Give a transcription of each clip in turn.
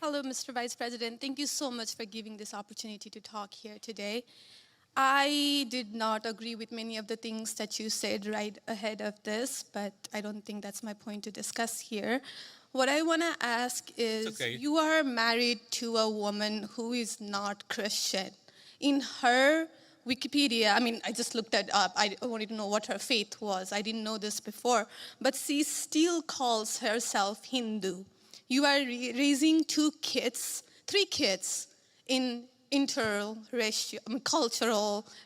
Hello, Mr. Vice President. Thank you so much for giving this opportunity to talk here today. I did not agree with many of the things that you said right ahead of this, but I don't think that's my point to discuss here. What I want to ask is, you are married to a woman who is not Christian. In her Wikipedia, I just looked that up. I wanted to know what her faith was. I didn't know this before. But she still calls herself Hindu. You are raising three kids in cultural,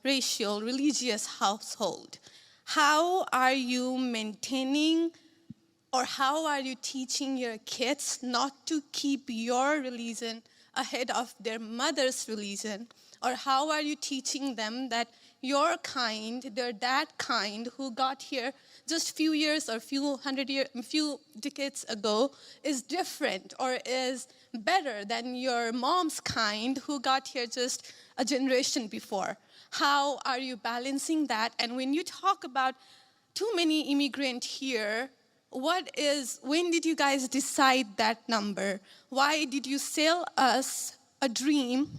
racial, religious household. How are you maintaining or how are you teaching your kids not to keep your religion ahead of their mother's religion? Or how are you teaching them that your kind, they're that kind who got here just few years or few decades ago is different or is better than your mom's kind who got here just a generation before? How are you balancing that? And when you talk about too many immigrants here, when did you guys decide that number? Why did you sell us a dream?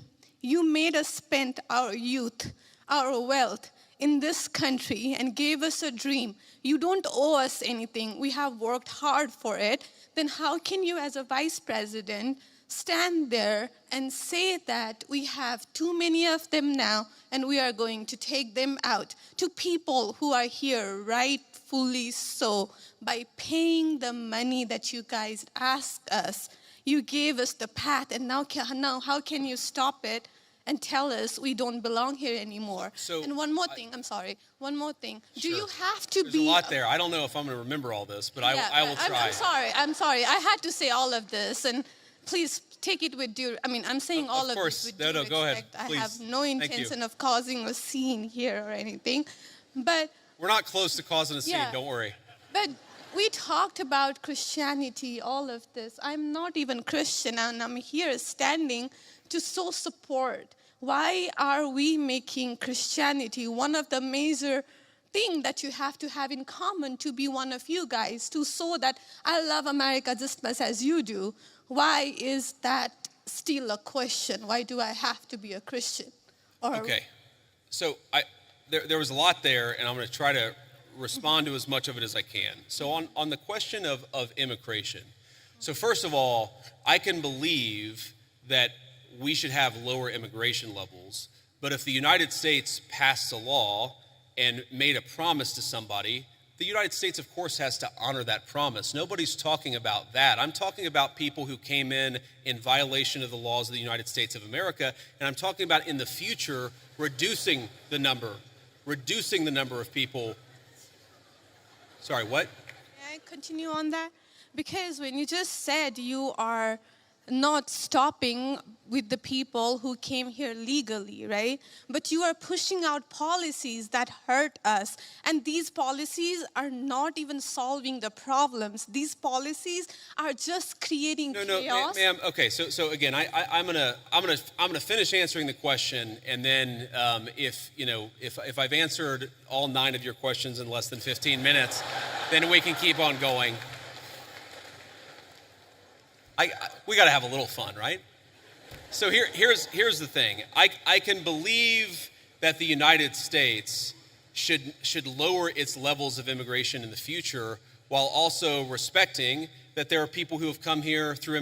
You made us spend our youth, our wealth in this country and gave us a dream. You don't owe us anything. We have worked hard for it. Then how can you as a vice president stand there and say that we have too many of them now and we are going to take them out to people who are here rightfully so by paying the money that you guys asked us? You gave us the path, and now how can you stop it and tell us we don't belong here anymore? And one more thing. Do you have to There's a lot there. I don't know if I'm going to remember all this, but I will try. I'm sorry. I had to say all of this, and please take it with due. I'm saying all of this with due respect. Go ahead. Please. I have no intention of causing a scene here or anything, but we're not close to causing a scene. Yeah. Don't worry. But we talked about Christianity, all of this. I'm not even Christian, and I'm here standing to so support. Why are we making Christianity one of the major things that you have to have in common to be one of you guys, to show that I love America just as much as you do? Why is that still a question? Why do I have to be a Christian? Okay, so there was a lot there, and I'm going to try to respond to as much of it as I can. So on the question of immigration, so first of all, I can believe that we should have lower immigration levels, but if the United States passed a law and made a promise to somebody, the United States, of course, has to honor that promise. Nobody's talking about that. I'm talking about people who came in violation of the laws of the United States of America, and I'm talking about in the future reducing the number of people. Sorry, what? May I continue on that? Because when you just said you are not stopping with the people who came here legally, right? But you are pushing out policies that hurt us. And these policies are not even solving the problems. These policies are just creating chaos. Ma'am. Okay, so again, I'm gonna finish answering the question, and then if I've answered all 9 of your questions in less than 15 minutes, then we can keep on going. We got to have a little fun, right? So here's the thing. I can believe that the United States should lower its levels of immigration in the future, while also respecting that there are people who have come here through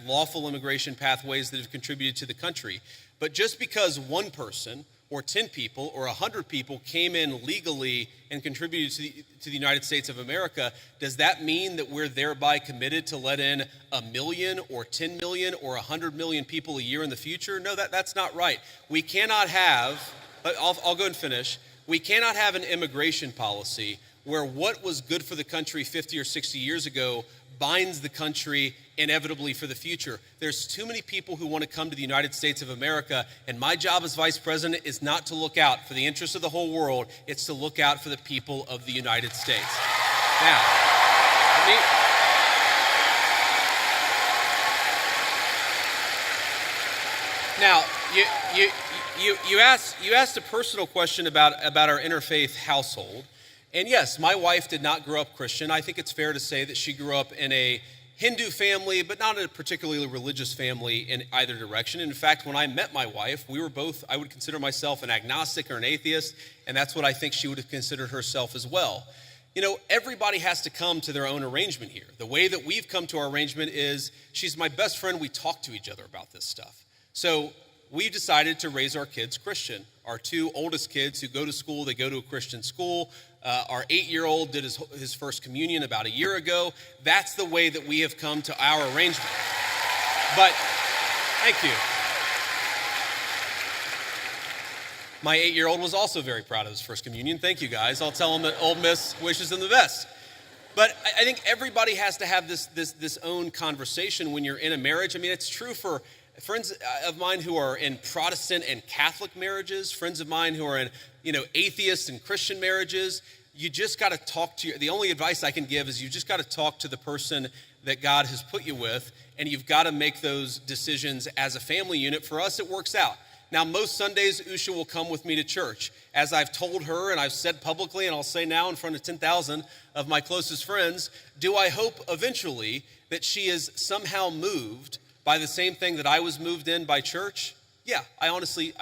lawful immigration pathways that have contributed to the country. But just because one person or 10 people or 100 people came in legally and contributed to the United States of America, does that mean that we're thereby committed to let in 1 million or 10 million or 100 million people a year in the future? No, that's not right. We cannot have, I'll go and finish, we cannot have an immigration policy where what was good for the country 50 or 60 years ago binds the country inevitably for the future. There's too many people who want to come to the United States of America, and my job as vice president is not to look out for the interests of the whole world, it's to look out for the people of the United States. Now, you asked a personal question about our interfaith household. And yes, my wife did not grow up Christian. I think it's fair to say that she grew up in a Hindu family, but not a particularly religious family in either direction. In fact, when I met my wife, we were both, I would consider myself an agnostic or an atheist, and that's what I think she would have considered herself as well. You know, everybody has to come to their own arrangement here. The way that we've come to our arrangement is she's my best friend. We talk to each other about this stuff. So we've decided to raise our kids Christian. Our two oldest kids who go to school, they go to a Christian school. Our 8-year-old did his first communion about a year ago. That's the way that we have come to our arrangement. But, thank you. My 8-year-old was also very proud of his first communion. Thank you, guys. I'll tell him that Old Miss wishes him the best. But I think everybody has to have this own conversation when you're in a marriage. I mean, it's true for friends of mine who are in Protestant and Catholic marriages, friends of mine who are in, atheist and Christian marriages. You just got to talk to the only advice I can give is you just got to talk to the person that God has put you with, and you've got to make those decisions as a family unit. For us, it works out. Now, most Sundays, Usha will come with me to church. As I've told her, and I've said publicly, and I'll say now in front of 10,000 of my closest friends, do I hope eventually that she is somehow moved by the same thing that I was moved in by church? Yeah, I honestly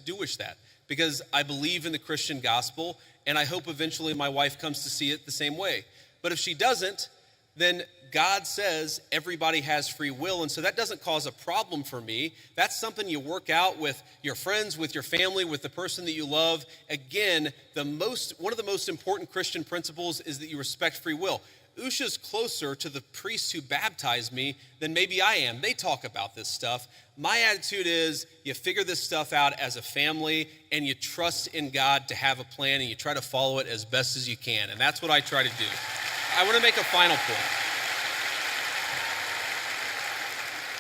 do wish that, because I believe in the Christian gospel, and I hope eventually my wife comes to see it the same way. But if she doesn't, then God says everybody has free will, and so that doesn't cause a problem for me. That's something you work out with your friends, with your family, with the person that you love. Again, one of the most important Christian principles is that you respect free will. Usha's closer to the priests who baptized me than maybe I am. They talk about this stuff. My attitude is you figure this stuff out as a family, and you trust in God to have a plan, and you try to follow it as best as you can. And that's what I try to do. I want to make a final point.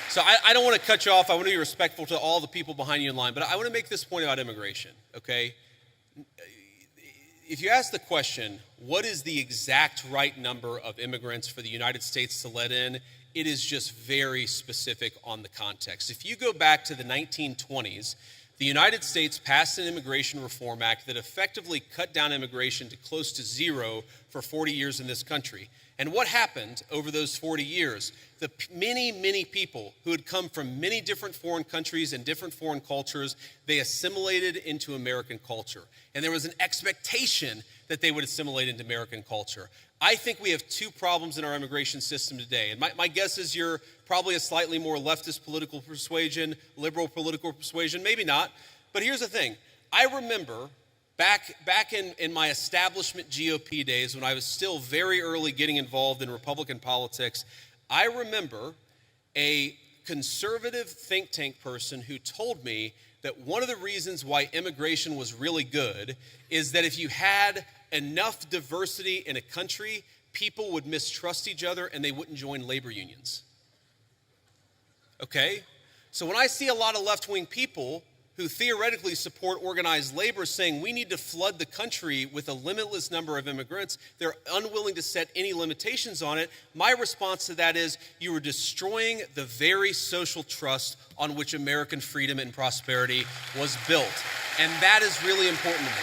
So I don't want to cut you off. I want to be respectful to all the people behind you in line, but I want to make this point about immigration, okay? If you ask the question, what is the exact right number of immigrants for the United States to let in, it is just very specific on the context. If you go back to the 1920s, the United States passed an Immigration Reform Act that effectively cut down immigration to close to zero for 40 years in this country. And what happened over those 40 years? The many, many people who had come from many different foreign countries and different foreign cultures, they assimilated into American culture. And there was an expectation that they would assimilate into American culture. I think we have two problems in our immigration system today. And my guess is you're probably a slightly more leftist political persuasion, liberal political persuasion, maybe not. But here's the thing. I remember back in my establishment GOP days, when I was still very early getting involved in Republican politics, I remember a conservative think tank person who told me that one of the reasons why immigration was really good is that if you had enough diversity in a country, people would mistrust each other and they wouldn't join labor unions. Okay? So when I see a lot of left-wing people who theoretically support organized labor saying we need to flood the country with a limitless number of immigrants, they're unwilling to set any limitations on it. My response to that is you are destroying the very social trust on which American freedom and prosperity was built. And that is really important to me.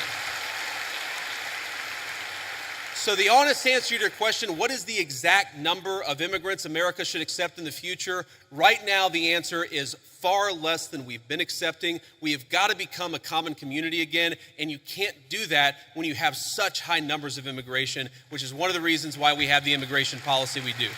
So the honest answer to your question, what is the exact number of immigrants America should accept in the future? Right now, the answer is far less than we've been accepting. We have got to become a common community again, and you can't do that when you have such high numbers of immigration, which is one of the reasons why we have the immigration policy we do.